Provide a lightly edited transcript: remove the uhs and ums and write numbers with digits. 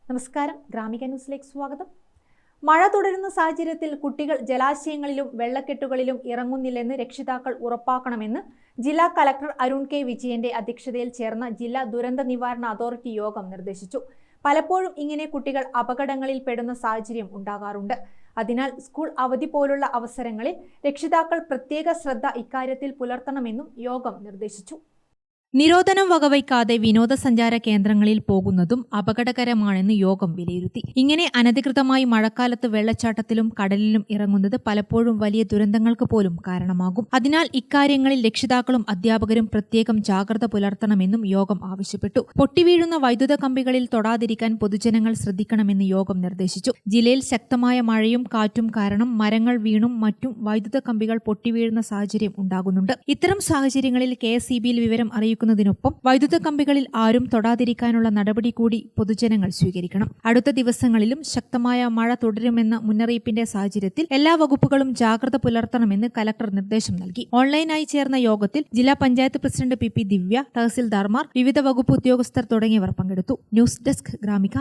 നമസ്കാരം, ഗ്രാമിക ന്യൂസിലേക്ക് സ്വാഗതം. മഴ തുടരുന്ന സാഹചര്യത്തിൽ കുട്ടികൾ ജലാശയങ്ങളിലും വെള്ളക്കെട്ടുകളിലും ഇറങ്ങുന്നില്ലെന്ന് രക്ഷിതാക്കൾ ഉറപ്പാക്കണമെന്ന് ജില്ലാ കലക്ടർ അരുൺ കെ വിജയന്റെ അധ്യക്ഷതയിൽ ചേർന്ന ജില്ലാ ദുരന്ത നിവാരണ അതോറിറ്റി യോഗം നിർദ്ദേശിച്ചു. പലപ്പോഴും ഇങ്ങനെ കുട്ടികൾ അപകടങ്ങളിൽ പെടുന്ന സാഹചര്യം ഉണ്ടാകാറുണ്ട്. അതിനാൽ സ്കൂൾ അവധി പോലുള്ള അവസരങ്ങളിൽ രക്ഷിതാക്കൾ പ്രത്യേക ശ്രദ്ധ ഇക്കാര്യത്തിൽ പുലർത്തണമെന്നും യോഗം നിർദ്ദേശിച്ചു. നിരോധനം വകവയ്ക്കാതെ വിനോദസഞ്ചാര കേന്ദ്രങ്ങളിൽ പോകുന്നതും അപകടകരമാണെന്ന് യോഗം വിലയിരുത്തി. ഇങ്ങനെ അനധികൃതമായി മഴക്കാലത്ത് വെള്ളച്ചാട്ടത്തിലും കടലിലും ഇറങ്ങുന്നത് പലപ്പോഴും വലിയ ദുരന്തങ്ങൾക്ക് പോലും കാരണമാകും. അതിനാൽ ഇക്കാര്യങ്ങളിൽ രക്ഷിതാക്കളും അധ്യാപകരും പ്രത്യേകം ജാഗ്രത പുലർത്തണമെന്നും യോഗം ആവശ്യപ്പെട്ടു. പൊട്ടിവീഴുന്ന വൈദ്യുത കമ്പികളിൽ തൊടാതിരിക്കാൻ പൊതുജനങ്ങൾ ശ്രദ്ധിക്കണമെന്ന് യോഗം നിർദ്ദേശിച്ചു. ജില്ലയിൽ ശക്തമായ മഴയും കാറ്റും കാരണം മരങ്ങൾ വീണും മറ്റും വൈദ്യുത കമ്പികൾ പൊട്ടിവീഴുന്ന സാഹചര്യം ഉണ്ടാകുന്നുണ്ട്. ഇത്തരം സാഹചര്യങ്ങളിൽ KSEBയിൽ വിവരം അറിയിക്കുന്നതിനൊപ്പം വൈദ്യുത കമ്പികളിൽ ആരും തൊടാതിരിക്കാനുള്ള നടപടി കൂടി പൊതുജനങ്ങൾ സ്വീകരിക്കണം. അടുത്ത ദിവസങ്ങളിലും ശക്തമായ മഴ തുടരുമെന്ന മുന്നറിയിപ്പിന്റെ സാഹചര്യത്തിൽ എല്ലാ വകുപ്പുകളും ജാഗ്രത പുലർത്തണമെന്ന് കലക്ടർ നിർദ്ദേശം നൽകി. ഓൺലൈനായി ചേർന്ന യോഗത്തിൽ ജില്ലാ പഞ്ചായത്ത് പ്രസിഡന്റ് PP ദിവ്യ, തഹസിൽദാർമാർ, വിവിധ വകുപ്പ് ഉദ്യോഗസ്ഥർ തുടങ്ങിയവർ പങ്കെടുത്തു. News desk Gramika.